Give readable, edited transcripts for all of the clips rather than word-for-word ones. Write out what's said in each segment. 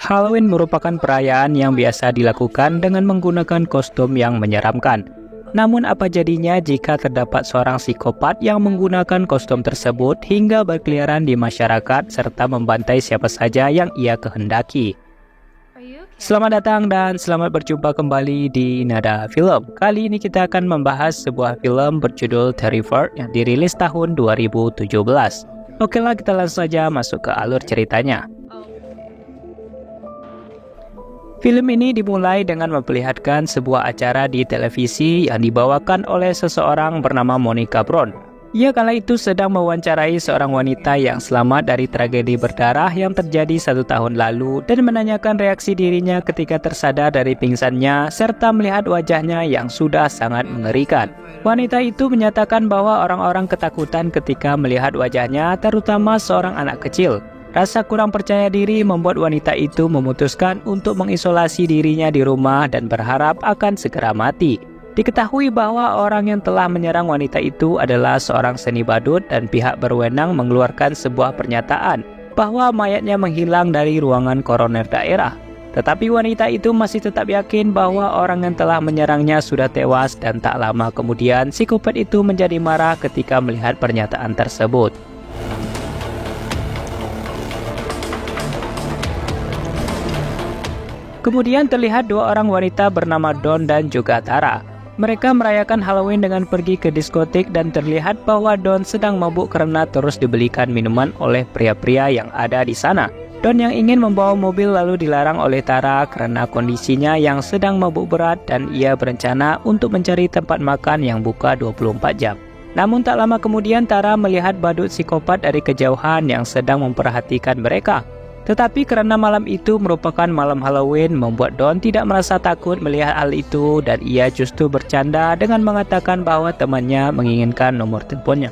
Halloween merupakan perayaan yang biasa dilakukan dengan menggunakan kostum yang menyeramkan. Namun apa jadinya jika terdapat seorang psikopat yang menggunakan kostum tersebut hingga berkeliaran di masyarakat serta membantai siapa saja yang ia kehendaki? Selamat datang dan selamat berjumpa kembali di Nada Film. Kali ini kita akan membahas sebuah film berjudul Terrifier yang dirilis tahun 2017. Oke lah, kita langsung saja masuk ke alur ceritanya. Film ini dimulai dengan memperlihatkan sebuah acara di televisi yang dibawakan oleh seseorang bernama Monica Brown. Ia kala itu sedang mewawancarai seorang wanita yang selamat dari tragedi berdarah yang terjadi 1 tahun lalu dan menanyakan reaksi dirinya ketika tersadar dari pingsannya serta melihat wajahnya yang sudah sangat mengerikan. Wanita itu menyatakan bahwa orang-orang ketakutan ketika melihat wajahnya, terutama seorang anak kecil. Rasa kurang percaya diri membuat wanita itu memutuskan untuk mengisolasi dirinya di rumah dan berharap akan segera mati. Diketahui bahwa orang yang telah menyerang wanita itu adalah seorang seni badut dan pihak berwenang mengeluarkan sebuah pernyataan bahwa mayatnya menghilang dari ruangan koroner daerah. Tetapi wanita itu masih tetap yakin bahwa orang yang telah menyerangnya sudah tewas dan tak lama kemudian psikopat itu menjadi marah ketika melihat pernyataan tersebut. Kemudian terlihat dua orang wanita bernama Dawn dan juga Tara. Mereka merayakan Halloween dengan pergi ke diskotik dan terlihat bahwa Dawn sedang mabuk karena terus dibelikan minuman oleh pria-pria yang ada di sana. Dawn yang ingin membawa mobil lalu dilarang oleh Tara karena kondisinya yang sedang mabuk berat dan ia berencana untuk mencari tempat makan yang buka 24 jam. Namun tak lama kemudian Tara melihat badut psikopat dari kejauhan yang sedang memperhatikan mereka. Tetapi karena malam itu merupakan malam Halloween, membuat Dawn tidak merasa takut melihat hal itu dan ia justru bercanda dengan mengatakan bahwa temannya menginginkan nomor teleponnya.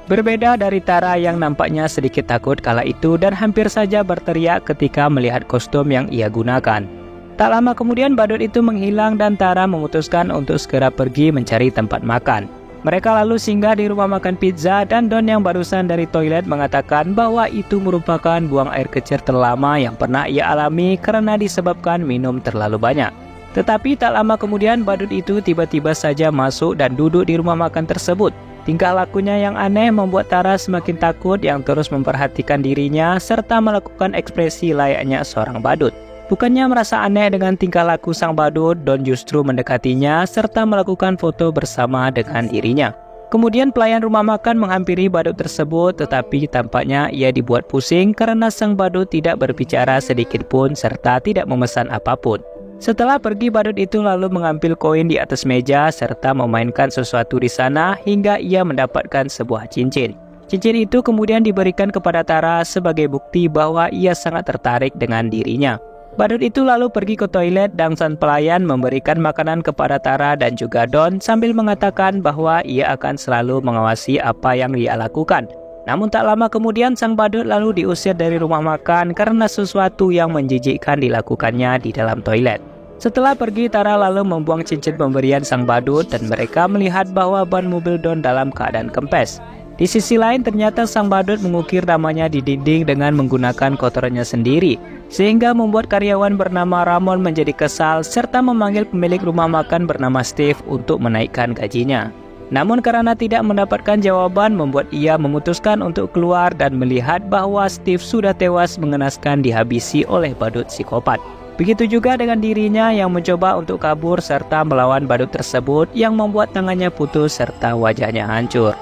Berbeda dari Tara yang nampaknya sedikit takut kala itu dan hampir saja berteriak ketika melihat kostum yang ia gunakan. Tak lama kemudian badut itu menghilang dan Tara memutuskan untuk segera pergi mencari tempat makan. Mereka lalu singgah di rumah makan pizza dan Dawn yang barusan dari toilet mengatakan bahwa itu merupakan buang air kecil terlama yang pernah ia alami karena disebabkan minum terlalu banyak. Tetapi tak lama kemudian badut itu tiba-tiba saja masuk dan duduk di rumah makan tersebut. Tingkah lakunya yang aneh membuat Tara semakin takut yang terus memperhatikan dirinya serta melakukan ekspresi layaknya seorang badut. Bukannya merasa aneh dengan tingkah laku sang badut, Dawn justru mendekatinya serta melakukan foto bersama dengan dirinya. Kemudian pelayan rumah makan menghampiri badut tersebut, tetapi tampaknya ia dibuat pusing karena sang badut tidak berbicara sedikit pun serta tidak memesan apapun. Setelah pergi, badut itu lalu mengambil koin di atas meja serta memainkan sesuatu di sana hingga ia mendapatkan sebuah cincin. Cincin itu kemudian diberikan kepada Tara sebagai bukti bahwa ia sangat tertarik dengan dirinya. Badut itu lalu pergi ke toilet dan sang pelayan memberikan makanan kepada Tara dan juga Dawn sambil mengatakan bahwa ia akan selalu mengawasi apa yang ia lakukan. Namun tak lama kemudian sang badut lalu diusir dari rumah makan karena sesuatu yang menjijikkan dilakukannya di dalam toilet. Setelah pergi, Tara lalu membuang cincin pemberian sang badut dan mereka melihat bahwa ban mobil Dawn dalam keadaan kempes. Di sisi lain ternyata sang badut mengukir namanya di dinding dengan menggunakan kotorannya sendiri, sehingga membuat karyawan bernama Ramon menjadi kesal serta memanggil pemilik rumah makan bernama Steve untuk menaikkan gajinya. Namun karena tidak mendapatkan jawaban, membuat ia memutuskan untuk keluar dan melihat bahwa Steve sudah tewas mengenaskan dihabisi oleh badut psikopat. Begitu juga dengan dirinya yang mencoba untuk kabur serta melawan badut tersebut yang membuat tangannya putus serta wajahnya hancur.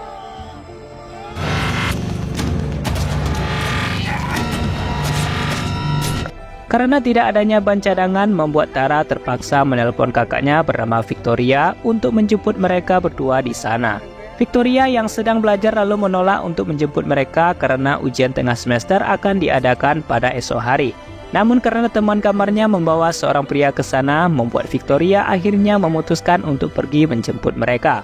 Karena tidak adanya ban cadangan, membuat Tara terpaksa menelpon kakaknya bernama Victoria untuk menjemput mereka berdua di sana. Victoria yang sedang belajar lalu menolak untuk menjemput mereka karena ujian tengah semester akan diadakan pada esok hari. Namun karena teman kamarnya membawa seorang pria ke sana, membuat Victoria akhirnya memutuskan untuk pergi menjemput mereka.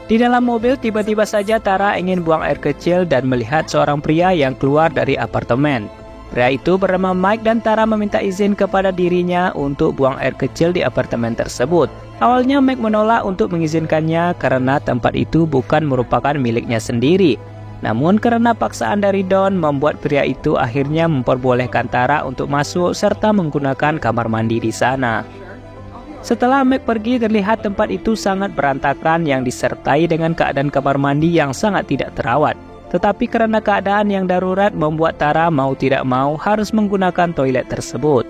Di dalam mobil tiba-tiba saja Tara ingin buang air kecil dan melihat seorang pria yang keluar dari apartemen. Pria itu bernama Mike dan Tara meminta izin kepada dirinya untuk buang air kecil di apartemen tersebut. Awalnya Mike menolak untuk mengizinkannya karena tempat itu bukan merupakan miliknya sendiri. Namun karena paksaan dari Don membuat pria itu akhirnya memperbolehkan Tara untuk masuk serta menggunakan kamar mandi di sana. Setelah Mike pergi, terlihat tempat itu sangat berantakan yang disertai dengan keadaan kamar mandi yang sangat tidak terawat. Tetapi karena keadaan yang darurat membuat Tara mau tidak mau harus menggunakan toilet tersebut.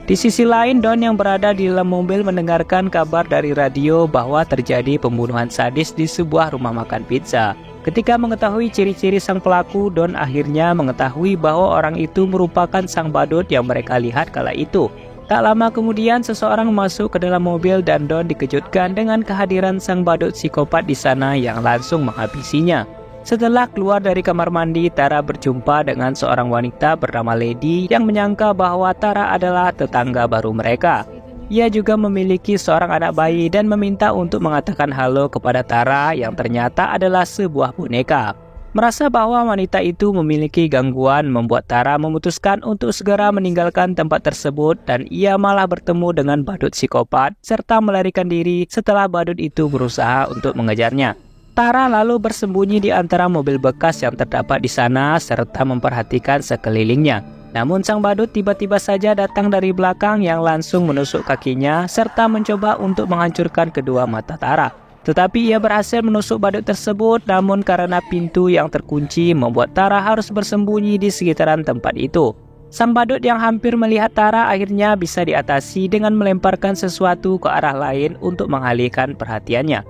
Di sisi lain, Don yang berada di dalam mobil mendengarkan kabar dari radio bahwa terjadi pembunuhan sadis di sebuah rumah makan pizza. Ketika mengetahui ciri-ciri sang pelaku, Don akhirnya mengetahui bahwa orang itu merupakan sang badut yang mereka lihat kala itu. Tak lama kemudian, seseorang masuk ke dalam mobil dan Don dikejutkan dengan kehadiran sang badut psikopat di sana yang langsung menghabisinya. Setelah keluar dari kamar mandi, Tara berjumpa dengan seorang wanita bernama Lady yang menyangka bahwa Tara adalah tetangga baru mereka. Ia juga memiliki seorang anak bayi dan meminta untuk mengatakan halo kepada Tara yang ternyata adalah sebuah boneka. Merasa bahwa wanita itu memiliki gangguan membuat Tara memutuskan untuk segera meninggalkan tempat tersebut dan ia malah bertemu dengan badut psikopat serta melarikan diri setelah badut itu berusaha untuk mengejarnya. Tara lalu bersembunyi di antara mobil bekas yang terdapat di sana serta memperhatikan sekelilingnya. Namun sang badut tiba-tiba saja datang dari belakang yang langsung menusuk kakinya serta mencoba untuk menghancurkan kedua mata Tara. Tetapi ia berhasil menusuk badut tersebut, namun karena pintu yang terkunci membuat Tara harus bersembunyi di sekitaran tempat itu. Sang badut yang hampir melihat Tara akhirnya bisa diatasi dengan melemparkan sesuatu ke arah lain untuk mengalihkan perhatiannya.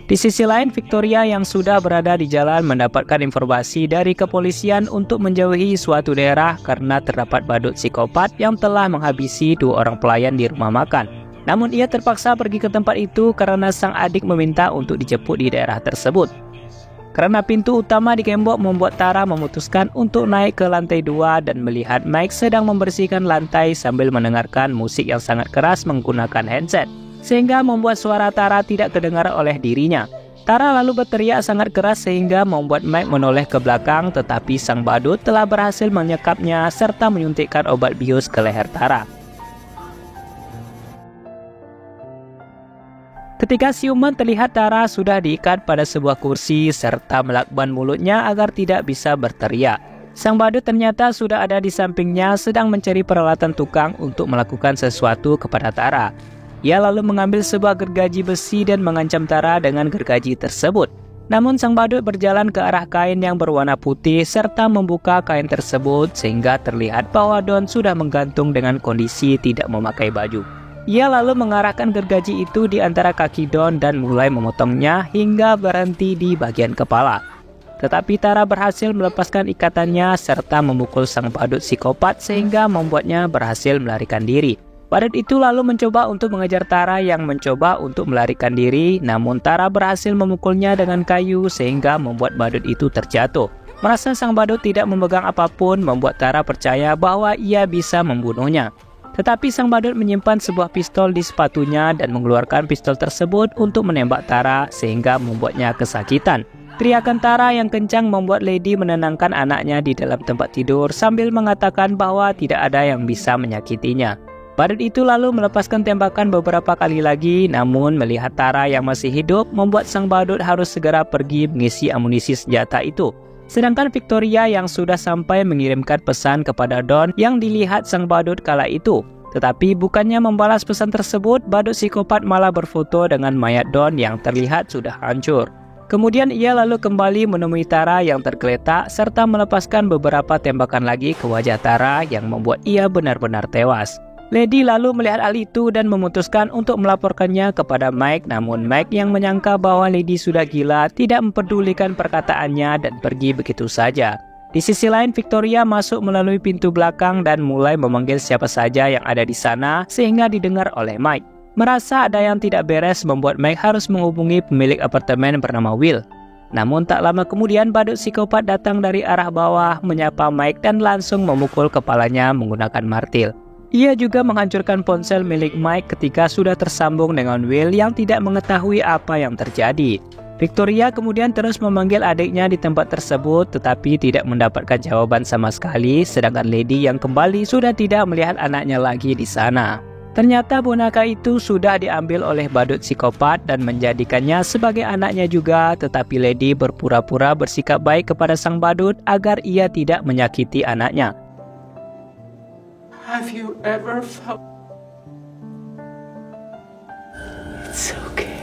Di sisi lain, Victoria yang sudah berada di jalan mendapatkan informasi dari kepolisian untuk menjauhi suatu daerah karena terdapat badut psikopat yang telah menghabisi 2 orang pelayan di rumah makan. Namun ia terpaksa pergi ke tempat itu karena sang adik meminta untuk dijemput di daerah tersebut. Karena pintu utama digembok membuat Tara memutuskan untuk naik ke lantai 2 dan melihat Mike sedang membersihkan lantai sambil mendengarkan musik yang sangat keras menggunakan headset, sehingga membuat suara Tara tidak terdengar oleh dirinya. Tara lalu berteriak sangat keras sehingga membuat Mike menoleh ke belakang, tetapi sang badut telah berhasil menyekapnya serta menyuntikkan obat bius ke leher Tara. Ketika siuman, terlihat Tara sudah diikat pada sebuah kursi serta melakban mulutnya agar tidak bisa berteriak. Sang badut ternyata sudah ada di sampingnya sedang mencari peralatan tukang untuk melakukan sesuatu kepada Tara. Ia lalu mengambil sebuah gergaji besi dan mengancam Tara dengan gergaji tersebut. Namun sang badut berjalan ke arah kain yang berwarna putih serta membuka kain tersebut sehingga terlihat bahwa Don sudah menggantung dengan kondisi tidak memakai baju. Ia lalu mengarahkan gergaji itu di antara kaki Don dan mulai memotongnya hingga berhenti di bagian kepala. Tetapi Tara berhasil melepaskan ikatannya serta memukul sang badut psikopat sehingga membuatnya berhasil melarikan diri. Badut itu lalu mencoba untuk mengejar Tara yang mencoba untuk melarikan diri, namun Tara berhasil memukulnya dengan kayu sehingga membuat badut itu terjatuh. Merasa sang badut tidak memegang apapun membuat Tara percaya bahwa ia bisa membunuhnya. Tetapi sang badut menyimpan sebuah pistol di sepatunya dan mengeluarkan pistol tersebut untuk menembak Tara sehingga membuatnya kesakitan. Teriakan Tara yang kencang membuat Lady menenangkan anaknya di dalam tempat tidur sambil mengatakan bahwa tidak ada yang bisa menyakitinya. Badut itu lalu melepaskan tembakan beberapa kali lagi, namun melihat Tara yang masih hidup membuat sang badut harus segera pergi mengisi amunisi senjata itu. Sedangkan Victoria yang sudah sampai mengirimkan pesan kepada Don yang dilihat sang badut kala itu. Tetapi bukannya membalas pesan tersebut, badut psikopat malah berfoto dengan mayat Don yang terlihat sudah hancur. Kemudian ia lalu kembali menemui Tara yang tergeletak serta melepaskan beberapa tembakan lagi ke wajah Tara yang membuat ia benar-benar tewas. Lady lalu melihat hal itu dan memutuskan untuk melaporkannya kepada Mike, namun Mike yang menyangka bahwa Lady sudah gila tidak mempedulikan perkataannya dan pergi begitu saja. Di sisi lain, Victoria masuk melalui pintu belakang dan mulai memanggil siapa saja yang ada di sana sehingga didengar oleh Mike. Merasa ada yang tidak beres membuat Mike harus menghubungi pemilik apartemen bernama Will. Namun tak lama kemudian badut psikopat datang dari arah bawah menyapa Mike dan langsung memukul kepalanya menggunakan martil. Ia juga menghancurkan ponsel milik Mike ketika sudah tersambung dengan Will yang tidak mengetahui apa yang terjadi. Victoria kemudian terus memanggil adiknya di tempat tersebut tetapi tidak mendapatkan jawaban sama sekali, sedangkan Lady yang kembali sudah tidak melihat anaknya lagi di sana. Ternyata boneka itu sudah diambil oleh badut psikopat dan menjadikannya sebagai anaknya juga, tetapi Lady berpura-pura bersikap baik kepada sang badut agar ia tidak menyakiti anaknya. Have you ever felt it's okay?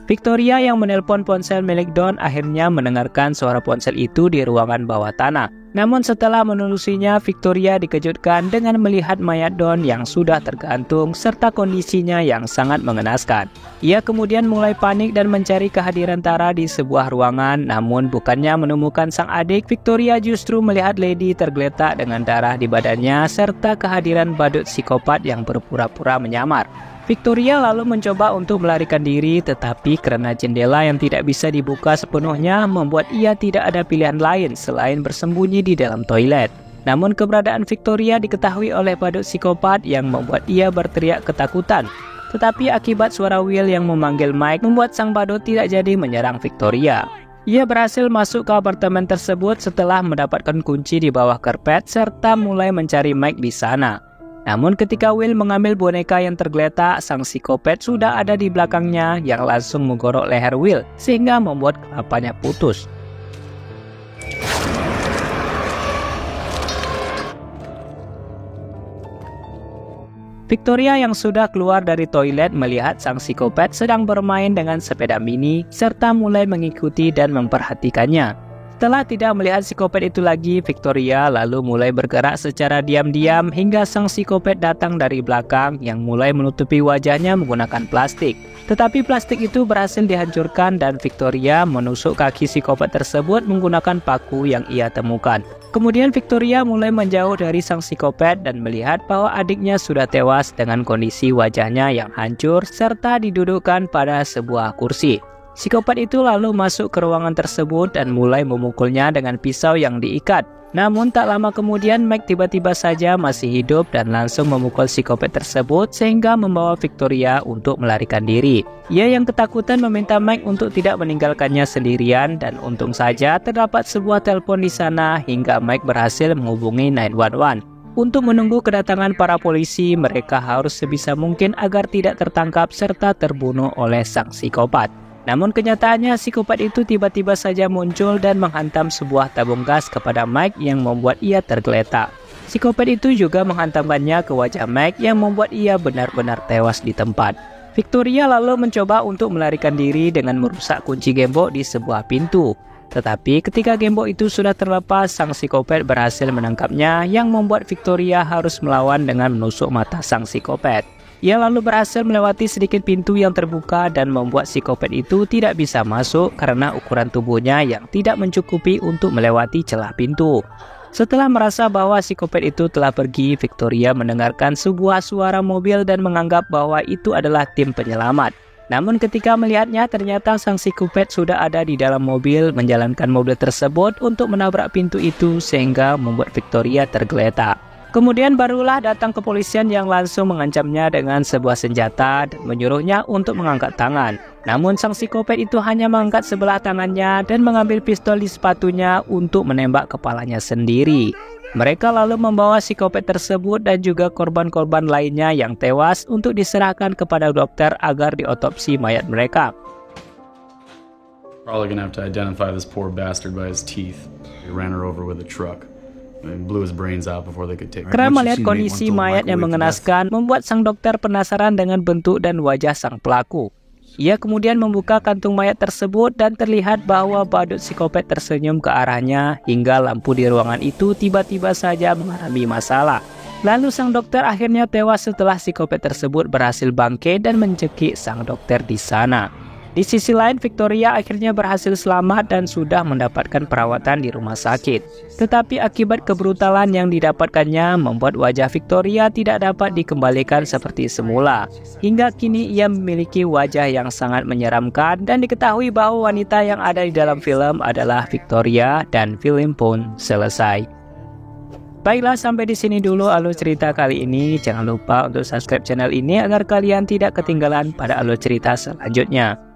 Victoria yang menelpon ponsel milik Don akhirnya mendengarkan suara ponsel itu di ruangan bawah tanah. Namun setelah menelusinya, Victoria dikejutkan dengan melihat mayat Don yang sudah tergantung serta kondisinya yang sangat mengenaskan. Ia kemudian mulai panik dan mencari kehadiran Tara di sebuah ruangan, namun bukannya menemukan sang adik, Victoria justru melihat Lady tergeletak dengan darah di badannya serta kehadiran badut psikopat yang berpura-pura menyamar. Victoria lalu mencoba untuk melarikan diri, tetapi karena jendela yang tidak bisa dibuka sepenuhnya membuat ia tidak ada pilihan lain selain bersembunyi di dalam toilet. Namun keberadaan Victoria diketahui oleh badut psikopat yang membuat ia berteriak ketakutan. Tetapi akibat suara Will yang memanggil Mike membuat sang badut tidak jadi menyerang Victoria. Ia berhasil masuk ke apartemen tersebut setelah mendapatkan kunci di bawah karpet serta mulai mencari Mike di sana. Namun ketika Will mengambil boneka yang tergeletak, sang psikopat sudah ada di belakangnya yang langsung menggorok leher Will sehingga membuat kelapanya putus. Victoria yang sudah keluar dari toilet melihat sang psikopat sedang bermain dengan sepeda mini serta mulai mengikuti dan memperhatikannya. Setelah tidak melihat psikopat itu lagi, Victoria lalu mulai bergerak secara diam-diam hingga sang psikopat datang dari belakang yang mulai menutupi wajahnya menggunakan plastik. Tetapi plastik itu berhasil dihancurkan dan Victoria menusuk kaki psikopat tersebut menggunakan paku yang ia temukan. Kemudian Victoria mulai menjauh dari sang psikopat dan melihat bahwa adiknya sudah tewas dengan kondisi wajahnya yang hancur serta didudukkan pada sebuah kursi. Psikopat itu lalu masuk ke ruangan tersebut dan mulai memukulnya dengan pisau yang diikat. Namun tak lama kemudian Mike tiba-tiba saja masih hidup dan langsung memukul psikopat tersebut sehingga membawa Victoria untuk melarikan diri. Ia yang ketakutan meminta Mike untuk tidak meninggalkannya sendirian dan untung saja terdapat sebuah telepon di sana hingga Mike berhasil menghubungi 911. Untuk menunggu kedatangan para polisi, mereka harus sebisa mungkin agar tidak tertangkap serta terbunuh oleh sang psikopat. Namun kenyataannya psikopat itu tiba-tiba saja muncul dan menghantam sebuah tabung gas kepada Mike yang membuat ia tergeletak. Psikopat itu juga menghantamkannya ke wajah Mike yang membuat ia benar-benar tewas di tempat. Victoria lalu mencoba untuk melarikan diri dengan merusak kunci gembok di sebuah pintu. Tetapi ketika gembok itu sudah terlepas, sang psikopat berhasil menangkapnya yang membuat Victoria harus melawan dengan menusuk mata sang psikopat. Ia lalu berhasil melewati sedikit pintu yang terbuka dan membuat psikopat itu tidak bisa masuk karena ukuran tubuhnya yang tidak mencukupi untuk melewati celah pintu. Setelah merasa bahwa psikopat itu telah pergi, Victoria mendengarkan sebuah suara mobil dan menganggap bahwa itu adalah tim penyelamat. Namun ketika melihatnya, ternyata sang psikopat sudah ada di dalam mobil menjalankan mobil tersebut untuk menabrak pintu itu sehingga membuat Victoria tergeletak. Kemudian barulah datang kepolisian yang langsung mengancamnya dengan sebuah senjata dan menyuruhnya untuk mengangkat tangan. Namun sang psikopat itu hanya mengangkat sebelah tangannya dan mengambil pistol di sepatunya untuk menembak kepalanya sendiri. Mereka lalu membawa psikopat tersebut dan juga korban-korban lainnya yang tewas untuk diserahkan kepada dokter agar diotopsi mayat mereka. Probably gonna have to identify this poor bastard by his teeth. He ran her over with a truck. Karena melihat kondisi mayat yang mengenaskan, membuat sang dokter penasaran dengan bentuk dan wajah sang pelaku. Ia kemudian membuka kantung mayat tersebut dan terlihat bahwa badut psikopat tersenyum ke arahnya hingga lampu di ruangan itu tiba-tiba saja mengalami masalah. Lalu sang dokter akhirnya tewas setelah psikopat tersebut berhasil bangkit dan mencekik sang dokter di sana. Di sisi lain, Victoria akhirnya berhasil selamat dan sudah mendapatkan perawatan di rumah sakit. Tetapi akibat kebrutalan yang didapatkannya membuat wajah Victoria tidak dapat dikembalikan seperti semula. Hingga kini ia memiliki wajah yang sangat menyeramkan dan diketahui bahwa wanita yang ada di dalam film adalah Victoria dan film pun selesai. Baiklah, sampai di sini dulu alur cerita kali ini. Jangan lupa untuk subscribe channel ini agar kalian tidak ketinggalan pada alur cerita selanjutnya.